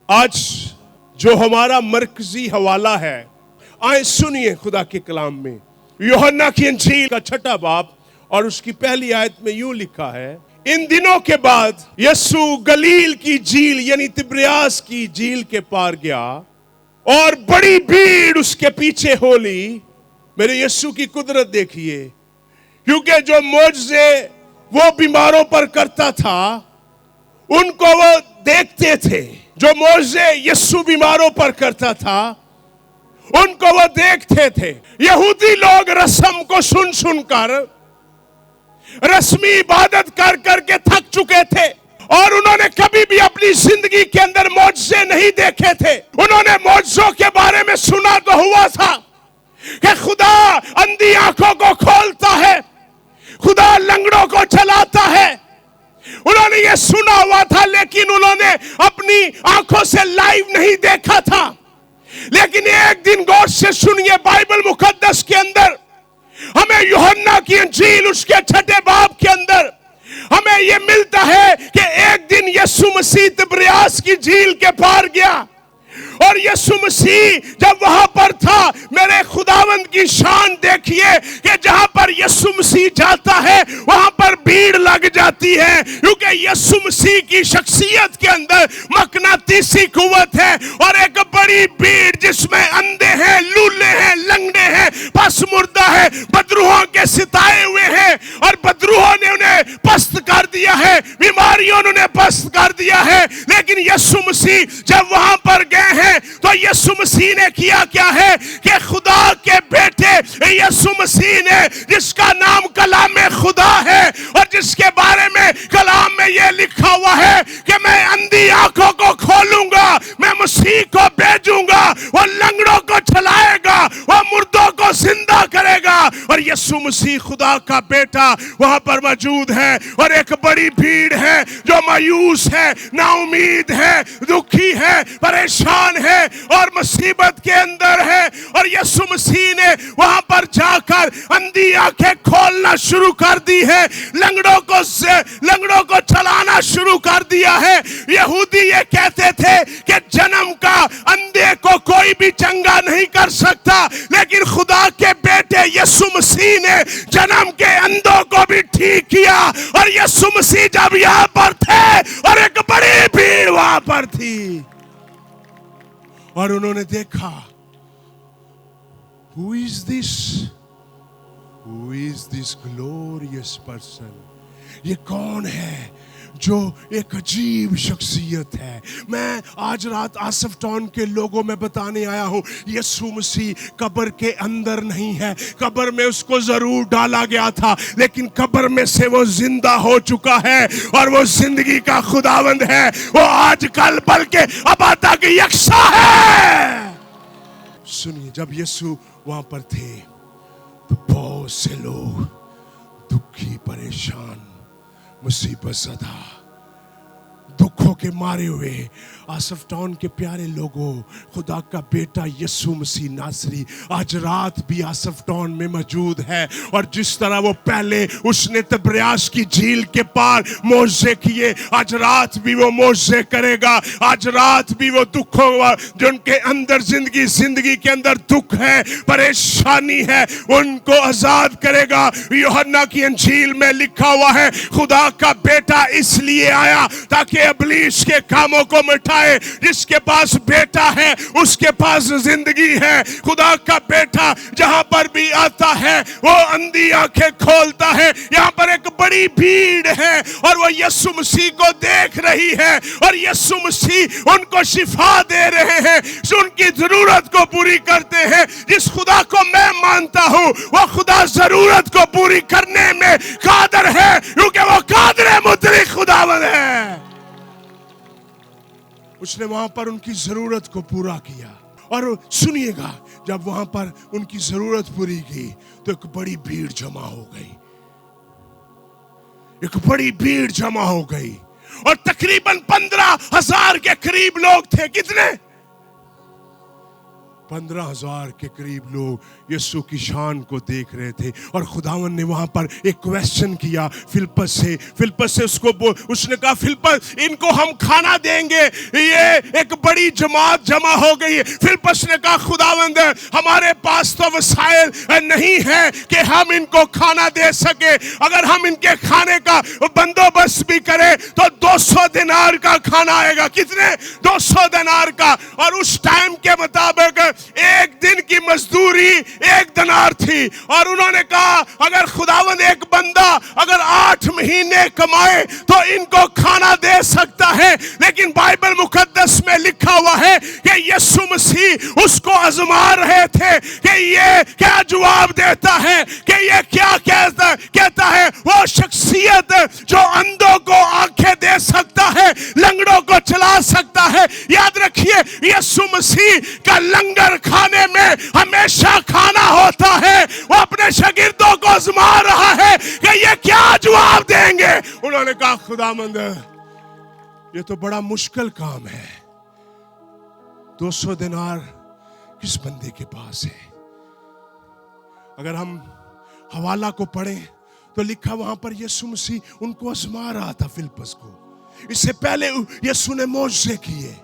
آج جو ہمارا مرکزی حوالہ ہے، آئیں سنیے خدا کے کلام میں یوحنا کی انجیل کا 6 باب اور اس کی پہلی آیت میں یوں لکھا ہے، ان دنوں کے بعد یسوع گلیل کی جھیل یعنی تبریاس کی جھیل کے پار گیا اور بڑی بھیڑ اس کے پیچھے ہو لی۔ میرے یسوع کی قدرت دیکھیے، کیونکہ جو معجزے وہ بیماروں پر کرتا تھا ان کو وہ دیکھتے تھے۔ جو معجزے یسوع بیماروں پر کرتا تھا ان کو وہ دیکھتے تھے۔ یہودی لوگ رسم کو سن سن کر، رسمی عبادت کر کر کے تھک چکے تھے، اور انہوں نے کبھی بھی اپنی زندگی کے اندر معجزے نہیں دیکھے تھے۔ انہوں نے معجزوں کے بارے میں سنا تو ہوا تھا کہ خدا اندھی آنکھوں کو کھولتا ہے، خدا لنگڑوں کو چلاتا ہے۔ انہوں نے یہ سنا ہوا تھا، لیکن انہوں نے اپنی آنکھوں سے لائیو نہیں دیکھا تھا۔ لیکن ایک دن غور سے سنیے، بائبل مقدس کے اندر ہمیں یوحنا کی انجیل اس کے 6 باب کے اندر ہمیں یہ ملتا ہے کہ ایک دن یسوع مسیح تبریاس کی جھیل کے پار گیا، اور یسوع مسیح جب وہاں پر تھا، میرے خداوند کی شان دیکھیے کہ جہاں پر یسوع مسیح جاتا ہے وہاں پر بھیڑ لگ جاتی ہے، کیونکہ یسوع مسیح کی شخصیت کے اندر مقناطیسی قوت ہے، اور ایک بڑی بھیڑ جس میں اندھے ہیں، لولے ہیں، لنگڑے ہیں، پس مردہ ہے، بدروحوں کے ستائے ہوئے ہیں، اور بدروحوں نے انہیں پست کر دیا ہے، بیماریوں نے انہیں پست کر دیا ہے۔ لیکن یسوع مسیح جب وہاں پر گئے ہیں تو یسوع مسیح نے کیا ہے کہ خدا کے بیٹے یسوع مسیح نے، جس کا نام کلام خدا ہے اور جس کے بارے میں کلام میں یہ لکھا ہوا ہے کہ میں اندھی آنکھوں کو کھولوں گا، میں مسیح کو بھیجوں گا، وہ لنگڑوں کو چلائے گا، وہ مردوں کو زندہ کرے گا، اور یسوع مسیح خدا کا بیٹا وہاں پر موجود ہے، اور ایک بڑی بھیڑ ہے جو مایوس ہے، نا امید ہے، دکھی ہے، پریشان ہے اور مصیبت کے اندر ہے، اور یسوع مسیح نے وہاں پر جا کر اندھی آنکھیں کھولنا شروع کر دی ہے، لنگڑوں کو چلانا شروع کر دیا ہے۔ یہودی یہ کہتے تھے کہ جنم کا اندھے کو کوئی بھی چنگا نہیں کر سکتا، لیکن خدا کے بیٹے یسوع مسیح نے جنم کے اندھوں کو بھی ٹھیک کیا، اور یسوع مسیح جب یہاں پر تھے اور ایک بڑی بھیڑ وہاں پر تھی، اور انہوں نے دیکھا، Who is this? Who is this glorious person? یہ کون ہے جو ایک عجیب شخصیت ہے؟ میں آج رات آصف ٹاؤن کے لوگوں میں بتانے آیا ہوں، یسوع مسیح قبر کے اندر نہیں ہے۔ قبر میں اس کو ضرور ڈالا گیا تھا، لیکن قبر میں سے وہ زندہ ہو چکا ہے، اور وہ زندگی کا خداوند ہے، وہ آج کل بلکہ ابد تک یکساں ہے۔ سنیے، جب یسوع وہاں پر تھے تو بہت سے لوگ دکھی، پریشان، مصیبت زدہ، دکھوں کے مارے ہوئے، آصف ٹاؤن کے پیارے لوگوں، خدا کا بیٹا یسوع مسیح ناصری آج رات بھی آصف ٹاؤن میں موجود ہے، اور جس طرح وہ پہلے اس نے تبریاس کی جھیل کے پار معجزے کیے، آج رات بھی وہ معجزے کرے گا۔ آج رات بھی وہ دکھوں جن کے اندر زندگی کے اندر دکھ ہے، پریشانی ہے، ان کو آزاد کرے گا۔ یوحنا کی انجیل میں لکھا ہوا ہے، خدا کا بیٹا اس لیے آیا تاکہ ابلیس کے کاموں کو مٹائے۔ جس کے پاس بیٹا ہے اس کے پاس زندگی ہے۔ خدا کا بیٹا جہاں پر بھی آتا ہے وہ اندھی آنکھیں کھولتا ہے۔ یہاں پر ایک بڑی بھیڑ ہے اور وہ یسوع مسیح کو دیکھ رہی ہے، اور یسوع مسیح ان کو شفا دے رہے ہیں، ان کی ضرورت کو پوری کرتے ہیں۔ جس خدا کو میں مانتا ہوں وہ خدا ضرورت کو پوری کرنے میں قادر ہے، کیونکہ وہ قادر مطلق خداوند ہے۔ اس نے وہاں پر ان کی ضرورت کو پورا کیا، اور سنیے گا، جب وہاں پر ان کی ضرورت پوری کی تو ایک بڑی بھیڑ جمع ہو گئی، ایک بڑی بھیڑ جمع ہو گئی، اور تقریباً 15,000 کے قریب لوگ تھے۔ کتنے؟ 15,000 के करीब लोग यीशु की शान को देख रहे थे और खुदावन ने वहां पर एक क्वेश्चन किया फिलिप्पस से उसने कहा फिलिप्पस इनको हम खाना देंगे, ये एक बड़ी जमात जमा हो गई है। फिलिप्पस ने कहा खुदावंद हमारे पास तो वसाइल नहीं है कि हम इनको खाना दे सके, अगर हम इनके खाने का बंदोबस्त भी करें तो 200 दिनार का खाना आएगा। कितने? 200 दिनार का। और उस टाइम के मुताबिक एक दिन की मजदूरी 1 दिनार थी। और उन्होंने कहा अगर खुदावंद एक बंदा अगर 8 महीने कमाए तो इनको खाना दे सकता है। लेकिन बाइबल मुकद्दस में लिखा हुआ है कि यीशु मसीह उसको आजमा रहे थे कि ये क्या जवाब देता है, कि ये क्या कहता है। वो शख्सियत जो अंधों को आंखें दे सकता है, लंगड़ों को चला सकता है। याद रखिए यीशु मसीह का लंगर खाने में हमेशा खाना होता है। वो अपने शागिर्दों को आजमा रहा है कि ये क्या जवाब देंगे। उन्होंने कहा खुदावंद ये तो बड़ा मुश्किल काम है, 200 दिनार किस बंदे के पास है। अगर हम हवाला को पढ़ें तो लिखा वहां पर यीशु मसीह उनको आजमा रहा था फिलिप्पस को। इससे पहले यीशु ने मोज़े किए।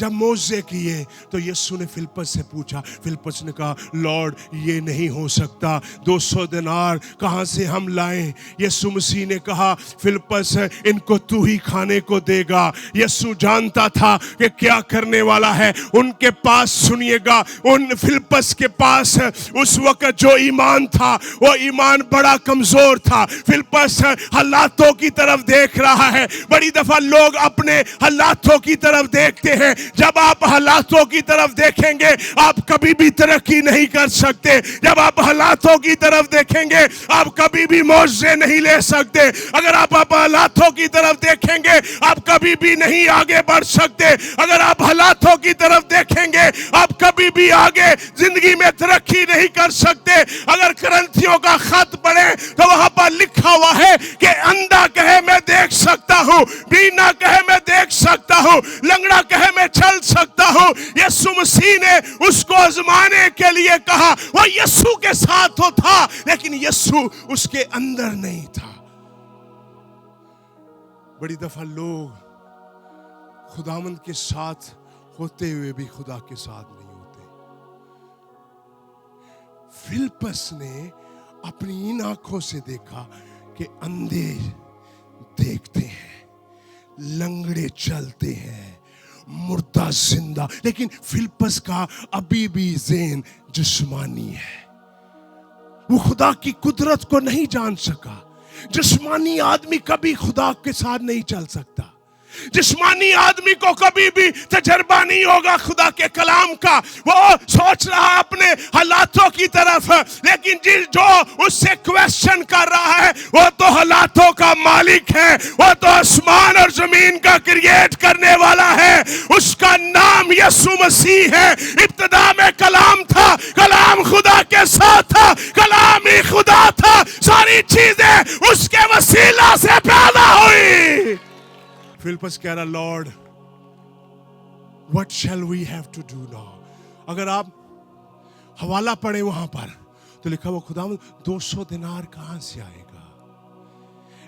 जब मोज़े किए तो यीशु ने फिलिप्पस से पूछा, फिलिप्पस ने कहा लॉर्ड ये नहीं हो सकता, 200 दिनार कहां से हम लाएं। यीशु मसीह ने कहा फिलिप्पस इनको तू ही खाने को देगा। यीशु जानता था कि क्या करने वाला है। उनके पास सुनिएगा, उन फिलिप्पस के पास उस वक्त जो ईमान था वो ईमान बड़ा कमजोर था। फिलिप्पस हालातों की तरफ देख रहा है। बड़ी दफा लोग अपने हालातों की तरफ देखते हैं। जब आप हालातों की तरफ देखेंगे आप कभी भी तरक्की नहीं कर सकते। जब आप हालातों की तरफ देखेंगे आप कभी भी मौजे नहीं ले सकते। अगर आप हालातों की तरफ देखेंगे आप कभी भी नहीं आगे बढ़ सकते। अगर आप हालातों की तरफ देखेंगे आप कभी भी आगे जिंदगी में तरक्की नहीं कर सकते। अगर करंथियों का खत पढ़े तो वहां पर लिखा हुआ है कि अंधा कहे मैं देख सकता हूं, बीना कहे मैं देख सकता हूं, लंगड़ा कहे मैं चल सकता हूं। यीशु मसीह ने उसको आजमाने के लिए कहा। वो यीशु के साथ तो था लेकिन यीशु उसके अंदर नहीं था। बड़ी दफा लोग खुदावंद के साथ होते हुए भी खुदा के साथ नहीं होते। फिलिप्पस ने अपनी इन आंखों से देखा कि अंधे देखते हैं, लंगड़े चलते हैं, मुर्दा जिंदा। लेकिन फिलिप्पस का अभी भी ज़हन जिस्मानी है। वो खुदा की कुदरत को नहीं जान सका। जिस्मानी आदमी कभी खुदा के साथ नहीं चल सकता। जिस्मानी आदमी को कभी भी तजर्बा नहीं होगा खुदा के कलाम का। वो सोच रहा अपने हालातों की तरफ, लेकिन जो उससे क्वेश्चन कर रहा है वो तो हालातों का मालिक है। वो तो आसमान और जमीन का क्रिएट करने वाला है। उसका नाम यीशु मसीह है। इब्तिदा में कलाम था, कलाम खुदा के साथ था, कलाम ही खुदा था। सारी चीजें उसके वसीला से पैदा हुई। फिलिप्पस कह रहा lord what shall we have to do now. अगर आप हवाला पढ़े वहां पर तो लिखा वो खुदा 200 दिनार कहां से आएगा।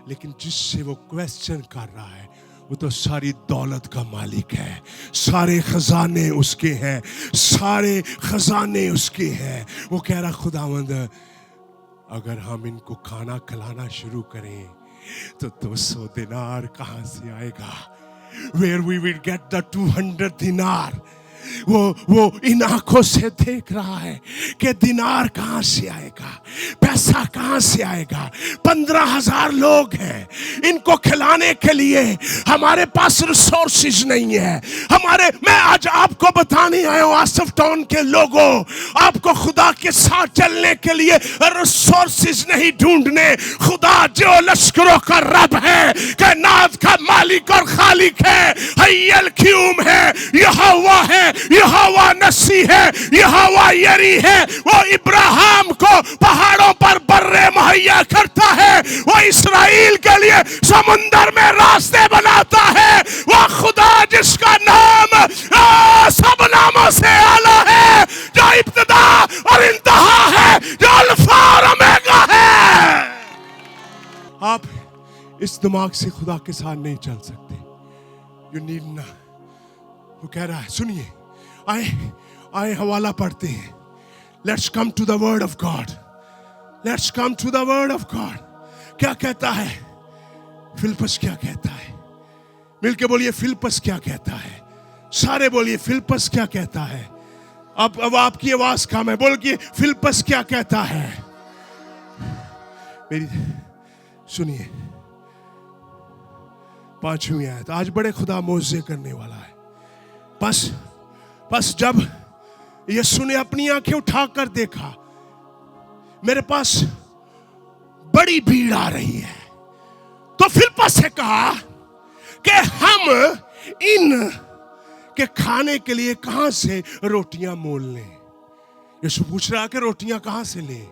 लेकिन जिससे वो क्वेश्चन कर रहा है वो तो सारी दौलत का मालिक है। सारे खजाने उसके हैं, सारे खजाने उसके हैं। वो कह रहा खुदावंद अगर हम इनको खाना खिलाना शुरू करें तो 200 दिनार कहां से आएगा। Where we will get the 200 दिनार। वो इन आंखों से देख रहा है कि दिनार कहां से आएगा, पैसा कहां से आएगा। 15,000 लोग हैं, इनको खिलाने के लिए हमारे पास रिसोर्सेज नहीं है। मैं आज आपको बताने आया हूं आसफ टाउन के लोगों, आपको खुदा के साथ चलने के लिए रिसोर्सेज नहीं ढूंढने। खुदा जो लश्करों का रब है, कायनात का मालिक और खालिक है, हय्यल क़य्यूम है, यहोवा है, यहोवा नसी है, यहोवा यरी है। वो इब्राहिम को पहाड़ों पर बर्रे मुहैया करता है। वो इस्राएल के लिए समुंदर में रास्ते बनाता है। वो खुदा जिसका नाम सब नामों से आला है, इस दिमाग से खुदा के साथ नहीं चल सकते. You need ना. वो कह रहा है सुनिए, आए हवाला पढ़ते हैं. Let's come to the word of God. Let's come to the word of God. क्या कहता है फिलिप्पस? क्या कहता है? मिलके बोलिए फिलिप्पस क्या कहता है. सारे बोलिए फिलिप्पस क्या कहता है. अब आपकी आवाज कम है. बोल के फिलिप्पस क्या कहता है. मेरी सुनिए 5वीं आयत. आज बड़े खुदा मोज़े करने वाला है. बस जब यीशु ने अपनी आंखें उठाकर देखा, मेरे पास बड़ी भीड़ आ रही है, तो फिलिप्पस से कहा कि हम इन के खाने के लिए कहां से रोटियां मोल लें. यीशु पूछ रहा है कि रोटियां कहां से लें.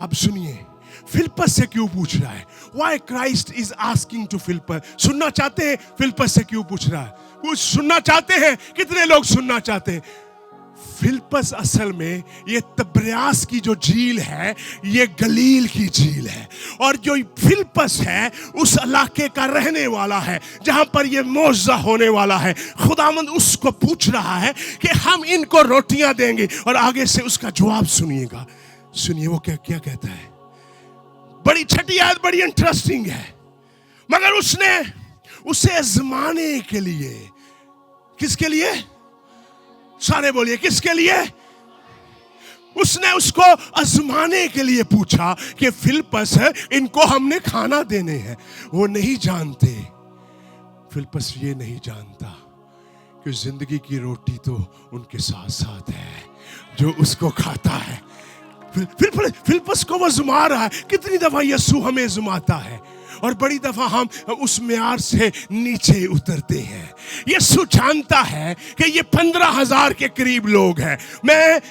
अब सुनिए फिलिप्पस से क्यों पूछ रहा है. Why Christ is asking to Philippus. सुनना चाहते हैं फिलिप्पस से क्यों पूछ रहा है. कुछ सुनना चाहते हैं. कितने लोग सुनना चाहते हैं. फिलिप्पस असल में ये तब्रियास की जो झील है, ये गलील की झील है. और जो फिलिप्पस है उस इलाके का रहने वाला है जहां पर ये मौजा होने वाला है. खुदावंद उसको पूछ रहा है कि हम इनको रोटियां देंगे. और आगे से उसका जवाब सुनिएगा. सुनिए वो क्या कहता है. बड़ी छठी आयत बड़ी इंटरेस्टिंग है. मगर उसने उसे आजमाने के लिए, किसके लिए? सारे बोलिए किसके लिए? उसने उसको आजमाने के लिए पूछा कि फिलिप्पस इनको हमने खाना देने हैं. वो नहीं जानते, फिलिप्पस ये नहीं जानता कि जिंदगी की रोटी तो उनके साथ साथ है जो उसको खाता है. फिलिप्पस को वो आजमा रहा है. कितनी दफा यीशु हमें आजमाता है और बड़ी दफा हम उस म्यार से नीचे उतरते हैं. यीशु जानता है कि ये 15,000 के करीब लोग हैं. मैं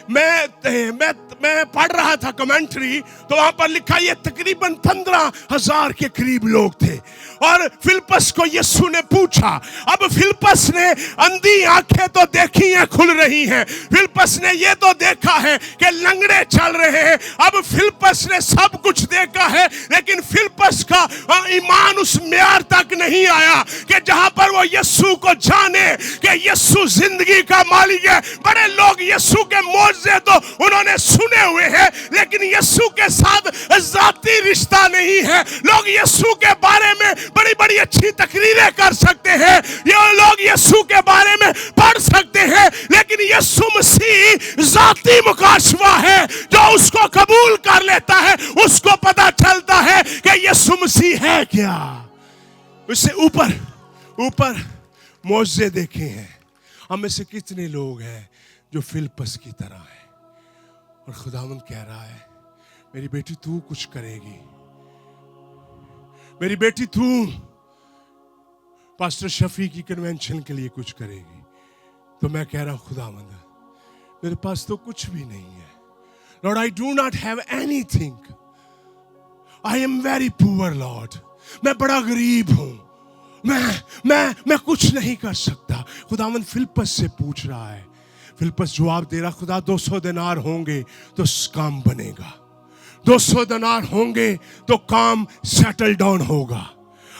पढ़ रहा था कमेंट्री, तो वहां पर लिखा ये तकरीबन 15,000 के करीब लोग थे. और फिलिप्पस को यीशु ने पूछा. अब फिलिप्पस ने अंधी आंखें तो देखी हैं, खुल रही हैं. फिलिप्पस ने ये तो देखा है कि लंगड़े चल रहे हैं. अब फिलिप्पस ने सब कुछ देखा है, लेकिन फिलिप्पस का ईमान उस म्यार तक नहीं आया कि जहां पर वो यीशु को जाने कि यीशु जिंदगी का मालिक है. बड़े लोग यीशु के मौजज़े तो उन्होंने सुने हुए हैं, लेकिन यीशु के साथ जाती रिश्ता नहीं है. लोग यीशु के बारे में बड़ी बड़ी अच्छी तकरीरें कर सकते हैं, ये लोग यीशु के बारे में पढ़ सकते हैं, लेकिन यीशु मसीह जाती मुकाशवा है. जो उसको कबूल कर लेता है उसको पता चलता है कि यीशु मसीह है क्या. उससे ऊपर मौजज़े देखे हैं. हम में से कितने लोग हैं जो फिलिप्पस की तरह है. और खुदावंद कह रहा है मेरी बेटी तू कुछ करेगी. मेरी बेटी तू पास्टर शफी की कन्वेंशन के लिए कुछ करेगी. तो मैं कह रहा हूं खुदावंद मेरे पास तो कुछ भी नहीं है. Lord, I do not have anything. I am very poor, Lord. मैं बड़ा गरीब हूं. मैं कुछ नहीं कर सकता. खुदावंद फिलिप्पस से पूछ रहा है. फिलिप्पस जवाब दे रहा, खुदा 200 दिनार होंगे तो काम बनेगा. 200 दिनार होंगे तो काम सेटल डाउन होगा.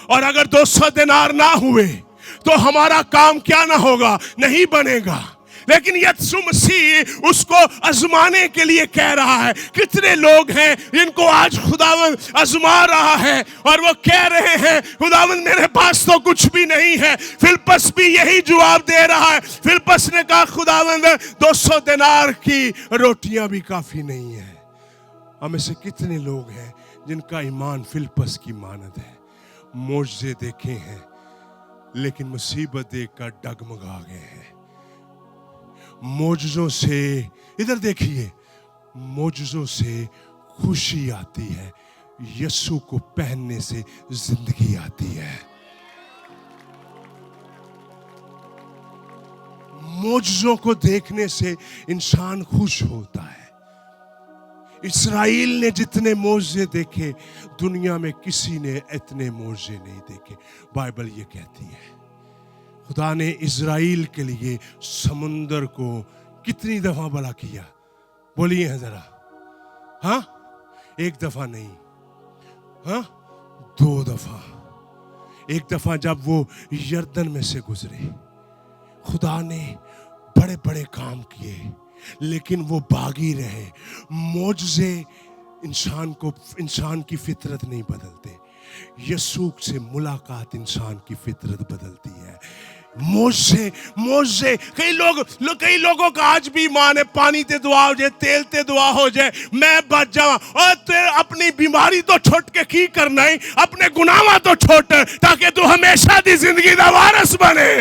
और अगर 200 दिनार ना हुए तो हमारा काम क्या ना होगा, नहीं बनेगा. लेकिन यीशु मसीह उसको आजमाने के लिए कह रहा है. कितने लोग हैं जिनको आज खुदावंद आजमा रहा है और वो कह रहे हैं खुदावंद मेरे पास तो कुछ भी नहीं है. फिलिप्पस भी यही जवाब दे रहा है. फिलिप्पस ने कहा खुदावंद 200 दिनार की रोटियां भी काफी नहीं है. हमें से कितने लोग हैं जिनका ईमान फिलिप्पस की मानद है. मौजज़े देखे हैं लेकिन मुसीबत देखकर डगमगा गए हैं. मौजज़ों से, इधर देखिए, मौजज़ों से खुशी आती है. यीशु को पहनने से जिंदगी आती है. मौजज़ों को देखने से इंसान खुश होता है. इस्राएल ने जितने मौजज़े देखे दुनिया में किसी ने इतने मौजज़े नहीं देखे. बाइबल ये कहती है खुदा ने इज़राइल के लिए समुंदर को कितनी दफा भला किया. बोलिए जरा. हाँ, एक दफा नहीं, हाँ 2 दफा. ایک دفعہ جب وہ یردن میں سے گزرے، خدا نے بڑے بڑے کام کیے، لیکن وہ باغی رہے۔ معجزے انسان کی فطرت نہیں بدلتے، یسوع سے ملاقات انسان کی فطرت بدلتی ہے۔ موجزے کئی لوگوں کا آج بھی ایمان ہے، پانی تے دعا ہو جائے، تیل تے دعا ہو جائے، میں بچ جاؤں، اور اپنی بیماری تو چھوٹ کے کی کرنا ہے، اپنے گناہ تو چھوٹ تاکہ تو ہمیشہ دی زندگی دا وارث بنے۔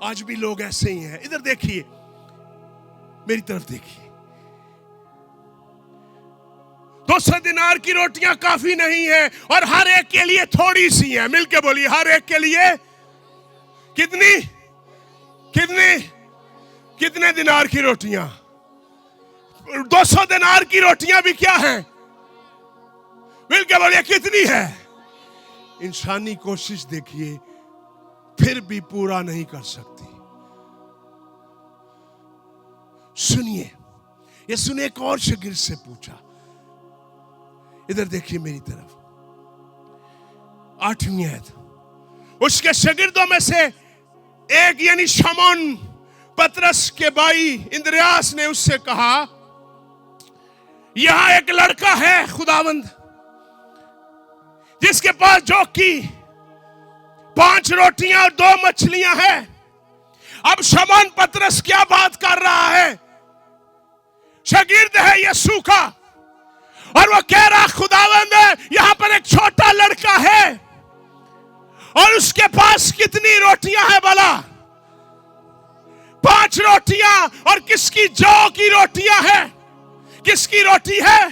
آج بھی لوگ ایسے ہی ہیں۔ ادھر دیکھیے، میری طرف دیکھیے، 200 دینار کی روٹیاں کافی نہیں ہیں اور ہر ایک کے لیے تھوڑی سی ہیں۔ مل کے بولیے، ہر ایک کے لیے کتنے دینار کی روٹیاں؟ 200 دینار کی روٹیاں بھی کیا ہیں؟ مل کے بولیے کتنی ہے؟ انسانی کوشش دیکھیے پھر بھی پورا نہیں کر سکتی۔ سنیے، یسوع نے ایک اور شاگرد سے پوچھا، ادھر دیکھیے میری طرف، 8ویں آیت۔ اس کے شاگردوں میں سے ایک یعنی شمعون پترس کے بھائی اندریاس نے اس سے کہا، یہاں ایک لڑکا ہے خداوند جس کے پاس جو کی 5 روٹیاں اور 2 مچھلیاں ہیں۔ اب شمعون پترس کیا بات کر رہا ہے؟ شاگرد ہے یسوع کا، اور وہ کہہ رہا خداوند یہاں پر ایک چھوٹا لڑکا ہے اور اس کے پاس کتنی روٹیاں ہیں بلا؟ 5 روٹیاں، اور کس کی؟ جو کی روٹیاں ہیں۔ کس کی روٹی ہے؟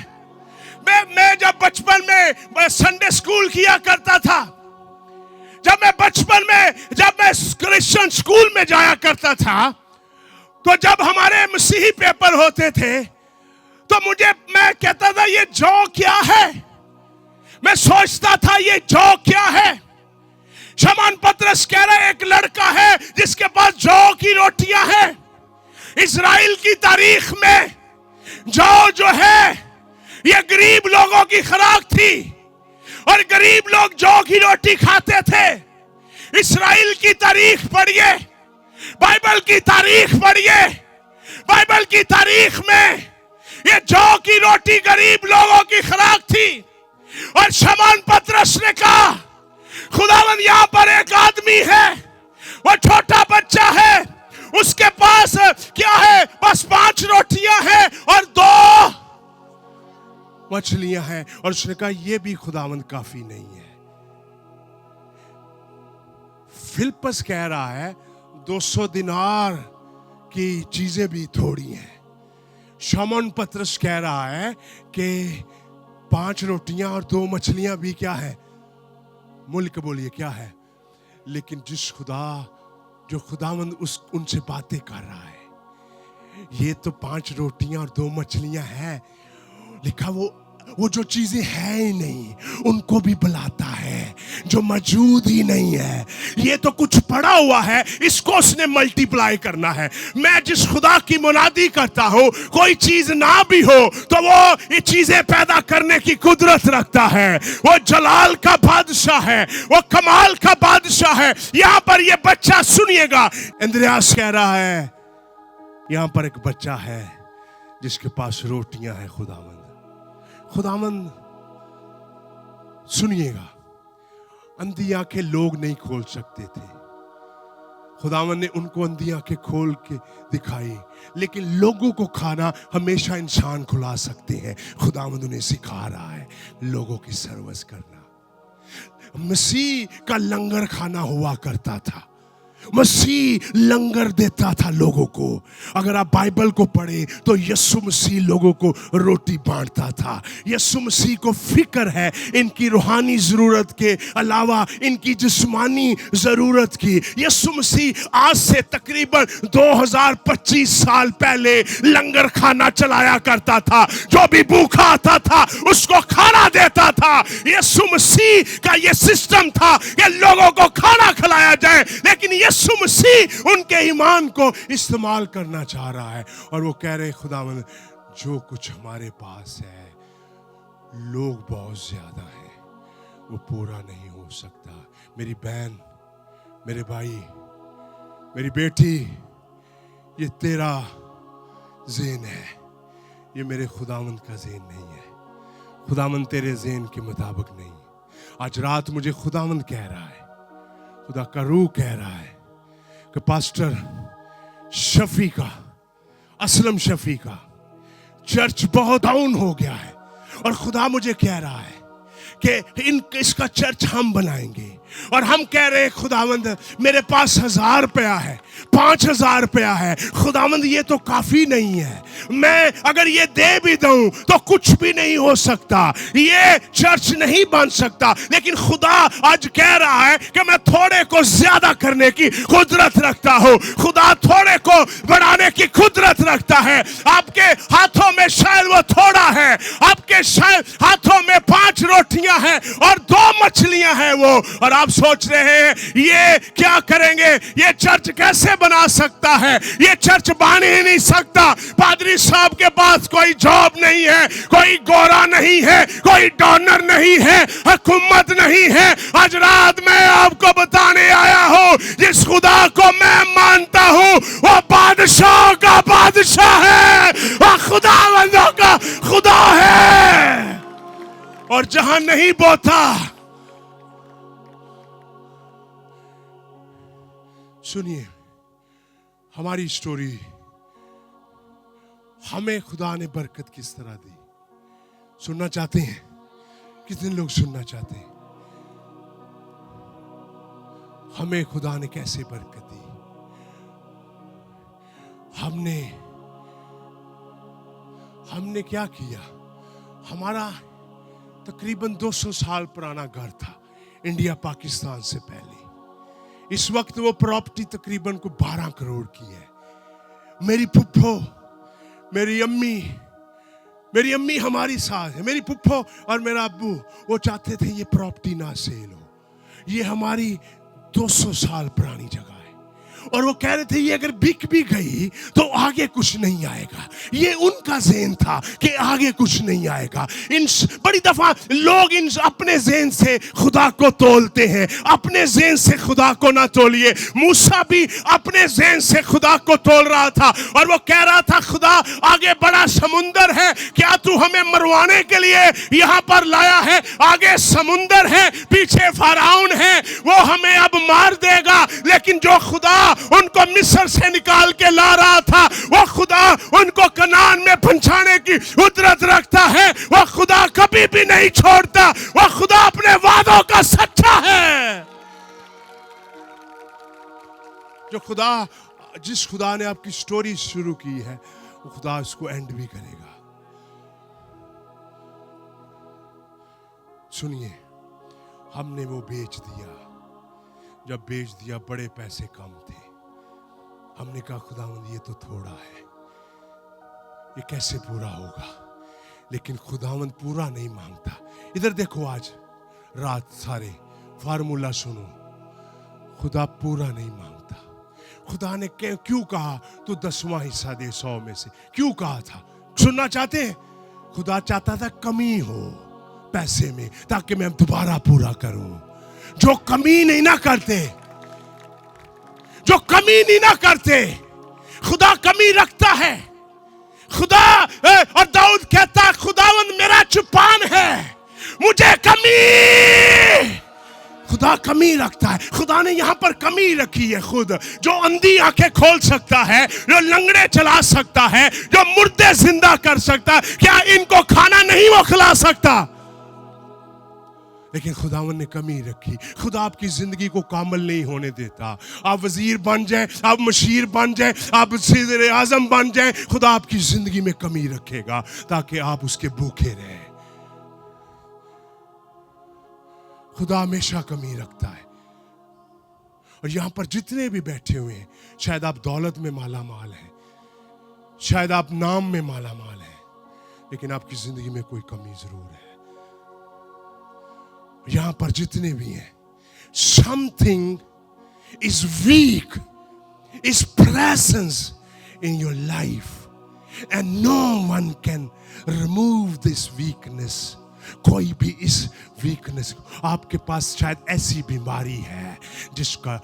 میں جب بچپن میں سنڈے سکول کیا کرتا تھا، جب میں کرسچن سکول میں جایا کرتا تھا، تو جب ہمارے مسیحی پیپر ہوتے تھے تو میں کہتا تھا یہ جو کیا ہے؟ میں سوچتا تھا یہ جو کیا ہے؟ شمعون پترس کہہ رہا ہے ایک لڑکا ہے جس کے پاس جو کی روٹیاں ہیں۔ اسرائیل کی تاریخ میں جو ہے یہ غریب لوگوں کی خوراک تھی، اور غریب لوگ جو کی روٹی کھاتے تھے۔ اسرائیل کی تاریخ پڑھیے، بائبل کی تاریخ پڑھیے، بائبل کی تاریخ میں یہ جو کی روٹی غریب لوگوں کی خوراک تھی۔ اور شمعون پترس نے کہا خداوند یہاں پر ایک آدمی ہے، وہ چھوٹا بچہ ہے، اس کے پاس کیا ہے؟ بس 5 روٹیاں ہیں اور 2 مچھلیاں ہیں۔ اور اس نے کہا یہ بھی خداوند کافی نہیں ہے۔ فلپس کہہ رہا ہے 200 دینار کی چیزیں بھی تھوڑی ہیں۔ شمعون پترس کہہ رہا ہے کہ 5 روٹیاں اور 2 مچھلیاں بھی کیا ہے؟ ملک بولیے کیا ہے؟ لیکن جو خداوند ان سے باتیں کر رہا ہے، یہ تو 5 روٹیاں اور 2 مچھلیاں ہیں، لکھا وہ جو چیزیں ہیں ہی نہیں ان کو بھی بلاتا ہے جو موجود ہی نہیں ہے۔ یہ تو کچھ پڑا ہوا ہے، اس کو اس نے ملٹی پلائی کرنا ہے۔ میں جس خدا کی منادی کرتا ہوں، کوئی چیز نہ بھی ہو تو وہ یہ چیزیں پیدا کرنے کی قدرت رکھتا ہے۔ وہ جلال کا بادشاہ ہے، وہ کمال کا بادشاہ ہے۔ یہاں پر یہ بچہ سنیے گا، اندریاس کہہ رہا ہے یہاں پر ایک بچہ ہے جس کے پاس روٹیاں ہیں۔ خداوند سنیے گا، اندھی آنکھیں لوگ نہیں کھول سکتے تھے، خداوند نے ان کو اندھی آنکھیں کھول کے دکھائی، لیکن لوگوں کو کھانا ہمیشہ انسان کھلا سکتے ہیں۔ خداوند انہیں سکھا رہا ہے لوگوں کی سروس کرنا۔ مسیح کا لنگر کھانا ہوا کرتا تھا، مسیح لنگر دیتا تھا لوگوں کو۔ اگر آپ بائبل کو پڑھیں تو یسوع مسیح لوگوں کو روٹی بانٹتا تھا۔ یسوع مسیح کو فکر ہے ان کی روحانی ضرورت کے علاوہ ان کی جسمانی ضرورت کی۔ یسوع مسیح آج سے تقریباً 2025 سال پہلے لنگر کھانا چلایا کرتا تھا، جو بھی بھوکا آتا تھا اس کو کھانا دیتا تھا۔ یسوع مسیح کا یہ سسٹم تھا کہ لوگوں کو کھانا کھلایا جائے، لیکن یسوع مسیح ان کے ایمان کو استعمال کرنا چاہ رہا ہے، اور وہ کہہ رہے خداوند جو کچھ ہمارے پاس ہے लोग बहुत ज्यादा हैं, वो पूरा नहीं हो सकता। मेरी बहन, मेरे भाई, मेरी बेटी, ये तेरा ज़ेन है, ये मेरे खुदावंद का ज़ेन नहीं है। खुदावंद तेरे ज़ेन के मुताबिक नहीं। आज रात मुझे खुदावंद कह रहा है, खुदा का रूह कह रहा है कि पास्टर शफी का, असलम शफी का चर्च बहुत डाउन हो गया है, और खुदा मुझे कह रहा है कि इसका चर्च हम बनाएंगे। और हम कह रहे हैं खुदावंद मेरे पास 1000 रुपया है, 5000 रुपया है, खुदावंद ये तो काफी नहीं है, मैं अगर ये दे भी दूं तो कुछ भी नहीं हो सकता, ये चर्च नहीं बन सकता। लेकिन खुदा आज कह रहा है कि मैं थोड़े को ज्यादा करने की कुदरत रखता हूं। खुदा थोड़े को बढ़ाने की कुदरत रखता है। आपके हाथों में शायद वो थोड़ा है, आपके शायद हाथों में 5 रोटियां हैं और 2 मछलियां हैं वो, और आप सोच रहे हैं ये क्या करेंगे, ये चर्च कैसे बना सकता है, ये चर्च बन ही नहीं सकता। पादरी साहब के पास कोई जॉब नहीं है, कोई गोरा नहीं है, कोई डोनर नहीं है, हुकूमत नहीं है। आज रात मैं आपको बताने आया हूं, जिस खुदा को मैं मानता हूं वो बादशाह का बादशाह है, वो खुदावंदों का खुदा है। और जहां नहीं बोता, सुनिए हमारी स्टोरी, हमें खुदा ने बरकत किस तरह दी। सुनना चाहते हैं? कितने लोग सुनना चाहते हैं? हमें खुदा ने कैसे बरकत दी। हमने क्या किया? हमारा तकरीबन 200 साल पुराना घर था इंडिया पाकिस्तान से पहले। इस वक्त वो प्रॉपर्टी तकरीबन को 12 करोड़ की है। मेरी फुफ्फो, मेरी अम्मी हमारी साथ है। मेरी फुफ्फो और मेरा अब्बू वो चाहते थे ये प्रॉपर्टी ना सेल हो। ये हमारी 200 साल पुरानी जगह है, और वो कह रहे थे ये अगर बिक भी गई तो आगे कुछ नहीं आएगा। ये उनका ज़हन था कि आगे कुछ नहीं आएगा। बड़ी दफा लोग अपने ज़हन से खुदा को तोलते हैं। अपने ज़हन से खुदा को ना तोलिए। मूसा भी अपने ज़हन से खुदा को तोल रहा था, और वो कह रहा था खुदा आगे बड़ा समुंदर है, क्या तू हमें मरवाने के लिए यहाँ पर लाया है? आगे समुंदर है, पीछे फराउन है, वो हमें अब मार देगा। लेकिन जो खुदा उनको मिस्र से निकाल के ला रहा था, वो खुदा उनको कनान में पहुंचाने की कुदरत रखता है। वो खुदा कभी भी नहीं छोड़ता। वो खुदा अपने वादों का सच्चा है। जिस खुदा ने आपकी स्टोरी शुरू की है, वो खुदा उसको एंड भी करेगा। सुनिए, हमने वो बेच दिया। जब बेच दिया, बड़े पैसे कम थे। हमने कहा खुदावंद ये तो थोड़ा है, ये कैसे पूरा होगा? लेकिन खुदावंद पूरा नहीं मांगता। इधर देखो, आज रात सारे फार्मूला सुनो, खुदा पूरा नहीं मांगता। खुदा ने क्यों कहा तू 10वां हिस्सा दे 100 में से? क्यों कहा था? सुनना चाहते हैं? खुदा चाहता था कमी हो पैसे में, ताकि मैं दोबारा पूरा करूं। जो कमी नहीं ना करते, जो कमी नहीं ना करते, खुदा कमी रखता है। खुदा और दाऊद कहता है खुदावंद मेरा चुपान है, मुझे कमी। खुदा कमी रखता है। खुदा ने यहां पर कमी रखी है। खुद जो अंधी आंखें खोल सकता है, जो लंगड़े चला सकता है, जो मुर्दे जिंदा कर सकता है, क्या इनको खाना नहीं वो खिला सकता? लेकिन खुदावन ने कमी रखी। खुदा आपकी जिंदगी को कामल नहीं होने देता। आप वजीर बन जाए, आप मशीर बन जाए, आप वज़ीर आज़म बन जाए, खुदा आपकी जिंदगी में कमी रखेगा ताकि आप उसके भूखे रहें। खुदा हमेशा कमी रखता है। और यहां पर जितने भी बैठे हुए हैं, शायद आप दौलत में माला माल हैं, शायद आप नाम में माला माल हैं, लेकिन आपकी जिंदगी में कोई कमी जरूर है। यहां पर जितने भी हैं, something is weak, is presence in your life, and no one can remove this weakness कोई भी इस वीकनेस, आपके पास शायद ऐसी बीमारी है जिसका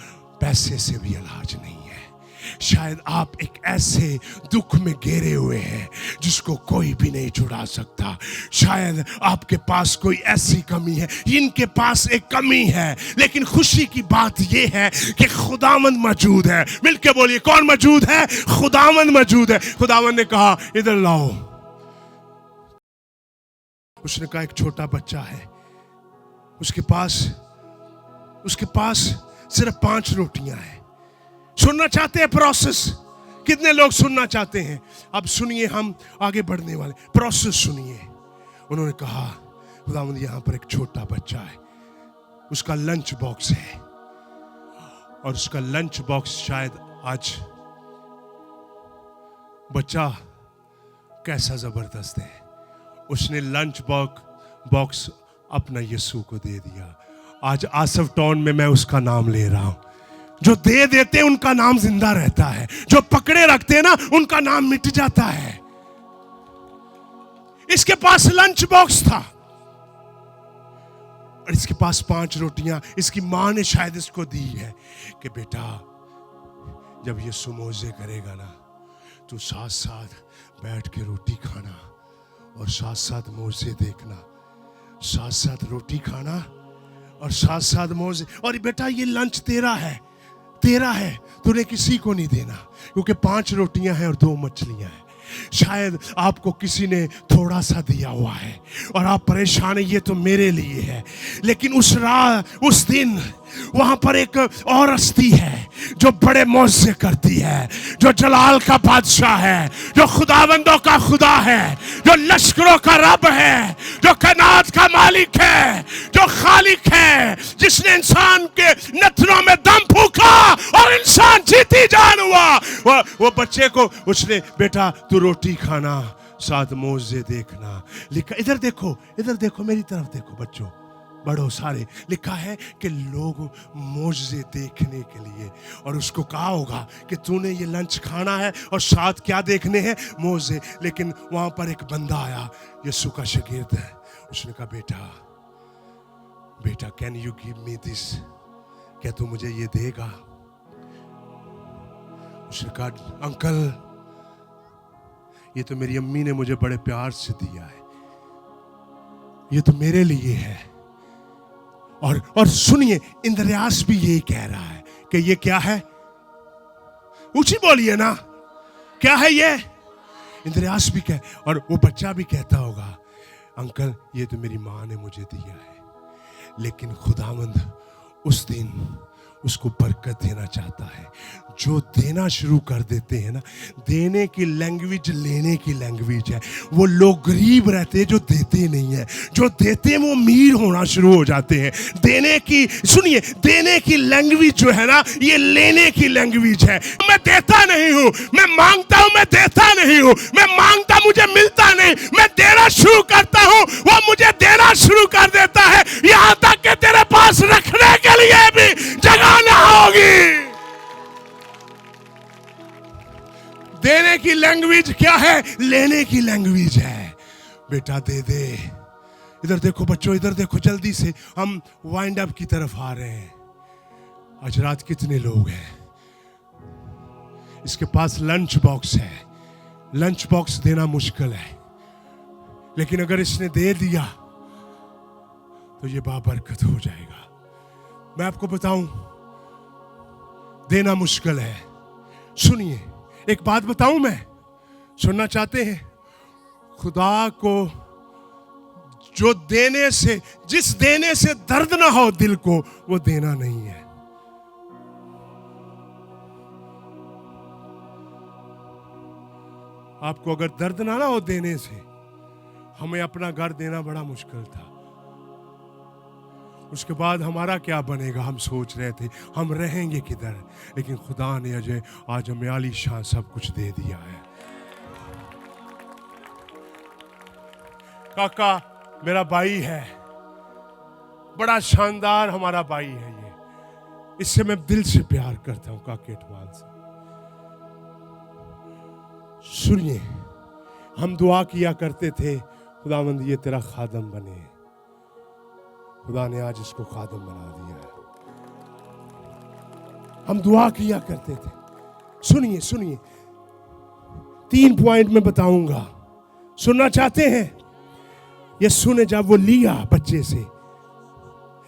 पैसे से भी इलाज नहीं है, शायद आप एक ऐसे दुख में घेरे हुए हैं जिसको कोई भी नहीं छुड़ा सकता, शायद आपके पास कोई ऐसी कमी है, इनके पास एक कमी है, लेकिन खुशी की बात यह है कि खुदावंद मौजूद है। मिलके बोलिए, कौन मौजूद है? खुदावंद मौजूद है। खुदावंद ने कहा इधर लाओ। उसने कहा एक छोटा बच्चा है, उसके पास सिर्फ 5 रोटियां हैं। सुनना चाहते हैं प्रोसेस? कितने लोग सुनना चाहते हैं? अब सुनिए, हम आगे बढ़ने वाले, प्रोसेस सुनिए। उन्होंने कहा खुदावंद यहां पर एक छोटा बच्चा है, उसका लंच बॉक्स है, और उसका लंच बॉक्स शायद आज, बच्चा कैसा जबरदस्त है, उसने लंच बॉक्स अपना यीशु को दे दिया। आज आसफ टाउन में मैं उसका नाम ले रहा हूं। जो दे देते हैं उनका नाम जिंदा रहता है, जो पकड़े रखते हैं ना उनका नाम मिट जाता है। इसके पास लंच बॉक्स था और इसके पास 5 रोटियां इसकी मां ने शायद इसको दी है कि बेटा जब यीशु मौजे करेगा ना, तू साथ साथ बैठ के रोटी खाना और साथ साथ मौजे देखना, साथ साथ रोटी खाना और साथ साथ मौजे। और बेटा ये लंच तेरा है, तूने किसी को नहीं देना, क्योंकि 5 रोटियां हैं और 2 मछलियां हैं। शायद आपको किसी ने थोड़ा सा दिया हुआ है और आप परेशान हैं, ये तो मेरे लिए है, लेकिन उस दिन वहां पर एक और हस्ती है जो बड़े मौजे करती है, जो जलाल का बादशाह है, जो खुदावंदों का खुदा है, जो लश्करों का रब है, जो कायनात का मालिक है, जो खालिक है, जिसने इंसान के नथनों में दम फूंका और इंसान जीती जान हुआ। वो बच्चे को उसने, बेटा तू रोटी खाना, साथ मौजे देखना, लिखा। इधर देखो मेरी तरफ देखो बच्चों, बड़ो सारे, लिखा है कि लोग मौजे देखने के लिए, और उसको कहा होगा कि तूने ये लंच खाना है और साथ क्या देखने हैं? मौजे। लेकिन वहां पर एक बंदा आया, यीशु का शागिर्द है, उसने कहा बेटा can you give me this, क्या तू मुझे ये देगा? उसने कहा अंकल ये तो मेरी अम्मी ने मुझे बड़े प्यार से दिया है, ये तो मेरे लिए है। और सुनिए, इंद्रियास भी यही कह रहा है कि ये क्या है? ऊंची बोलिए ना, क्या है ये? इंद्रियास भी कह, और वो बच्चा भी कहता होगा अंकल ये तो मेरी मां ने मुझे दिया है। लेकिन खुदावंद उस दिन उसको बरकत देना चाहता है। जो देना शुरू कर देते हैं ना, देने की लैंग्वेज लेने की लैंग्वेज है। वो लोग गरीब रहते हैं जो देते नहीं है, जो देते हैं वो अमीर होना शुरू हो जाते हैं। देने की, सुनिए, देने की लैंग्वेज जो है ना, ये लेने की लैंग्वेज है। मैं देता नहीं हूं, मैं मांगता हूं, मैं देता नहीं हूं, मैं मांगता मुझे मिलता नहीं, मैं देना शुरू करता हूं, वो मुझे देना शुरू कर देता है, यहां तक कि तेरे पास रखने के लिए भी जगह ना होगी। देने की लैंग्वेज क्या है? लेने की लैंग्वेज है। बेटा दे दे। इधर देखो बच्चों, इधर देखो, जल्दी से हम वाइंड अप की तरफ आ रहे हैं। आज रात कितने लोग हैं इसके पास लंच बॉक्स है? लंच बॉक्स देना मुश्किल है, लेकिन अगर इसने दे दिया तो ये बाबरकत हो जाएगा। मैं आपको बताऊं, देना मुश्किल है। सुनिए, एक बात बताऊं, मैं, सुनना चाहते हैं? खुदा को जो देने से, जिस देने से दर्द ना हो दिल को, वो देना नहीं है। आपको अगर दर्द ना हो देने से, हमें अपना घर देना बड़ा मुश्किल था। उसके बाद हमारा क्या बनेगा हम सोच रहे थे, हम रहेंगे किधर। लेकिन खुदा ने आज हमें आलीशान सब कुछ दे दिया है। काका मेरा भाई है, बड़ा शानदार हमारा भाई है ये, इससे मैं दिल से प्यार करता हूं काके इटवाल से। सुनिए, हम दुआ किया करते थे खुदावंद ये तेरा खादम बने। खुदा ने आज इसको खादम बना दिया है। हम दुआ किया करते थे। सुनिए सुनिए, 3 पॉइंट में बताऊंगा, सुनना चाहते हैं? यीशु ने जब वो लिया बच्चे से,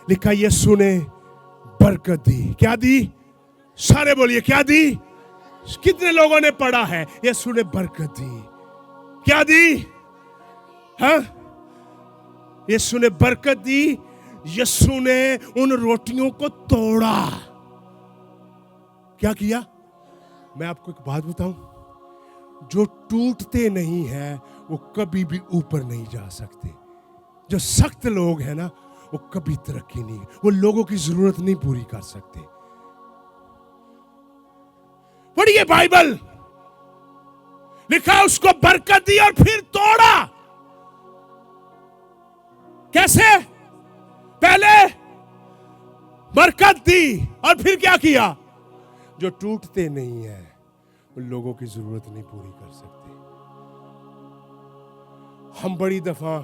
लिखा यीशु ने बरकत दी। क्या दी? सारे बोलिए, क्या दी? कितने लोगों ने पढ़ा है? यीशु ने बरकत दी। क्या दी? हाँ, यीशु ने बरकत दी। यीशु ने उन रोटियों को तोड़ा। क्या किया? मैं आपको एक बात बताऊं, जो टूटते नहीं है वो कभी भी ऊपर नहीं जा सकते। जो सख्त लोग हैं ना, वो कभी तरक्की नहीं, वो लोगों की जरूरत नहीं पूरी कर सकते। पढ़िए बाइबल, लिखा उसको बरकत दी और फिर तोड़ा। कैसे? पहले बरकत दी और फिर क्या किया? जो टूटते नहीं है उन लोगों की जरूरत नहीं पूरी कर सकते। हम बड़ी दफा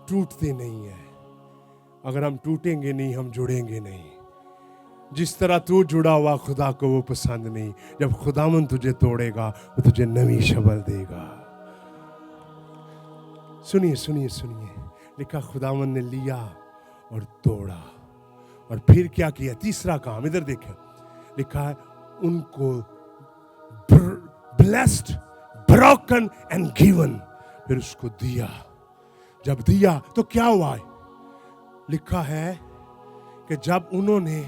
टूटते नहीं है। अगर हम टूटेंगे नहीं, हम जुड़ेंगे नहीं। जिस तरह तू जुड़ा हुआ, खुदा को वो पसंद नहीं। जब खुदावन तुझे तोड़ेगा, वो तुझे नई शक्ल देगा। सुनिए सुनिए सुनिए, लिखा खुदावन ने लिया और तोड़ा और फिर क्या किया? तीसरा काम, इधर देखें, लिखा है उनको ब्लेस्ड, ब्रोकन एंड गिवन, फिर उसको दिया। जब दिया तो क्या हुआ? लिखा है कि जब उन्होंने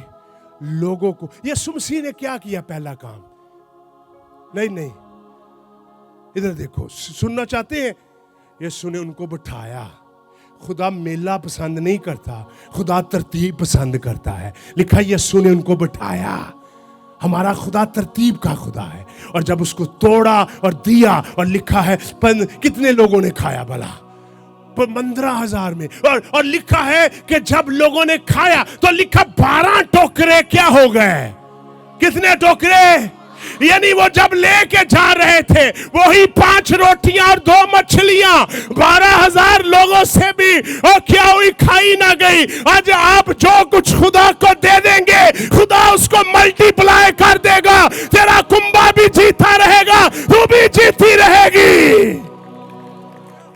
लोगों को, यीशु मसीह ने क्या किया? पहला काम नहीं, इधर देखो, सुनना चाहते हैं? यीशु ने उनको बिठाया। खुदा मेला पसंद नहीं करता, खुदा तरतीब पसंद करता है। लिखा यीशु ने उनको बिठाया। हमारा खुदा तरतीब का खुदा है। और जब उसको तोड़ा और दिया, और लिखा है कितने लोगों ने खाया भला? 15,000 में। और लिखा है कि जब लोगों ने खाया तो लिखा 12 टोकरे क्या हो गए? कितने टोकरे? यानी वो जब लेके जा रहे थे वही 5 रोटियां और 2 मछलियां 12,000 लोगों से भी और क्या हुई? खाई ना गई। आज आप जो कुछ खुदा को दे देंगे, खुदा उसको मल्टीप्लाई कर देगा। तेरा कुंबा भी जीता रहेगा, तू भी जीती रहेगी।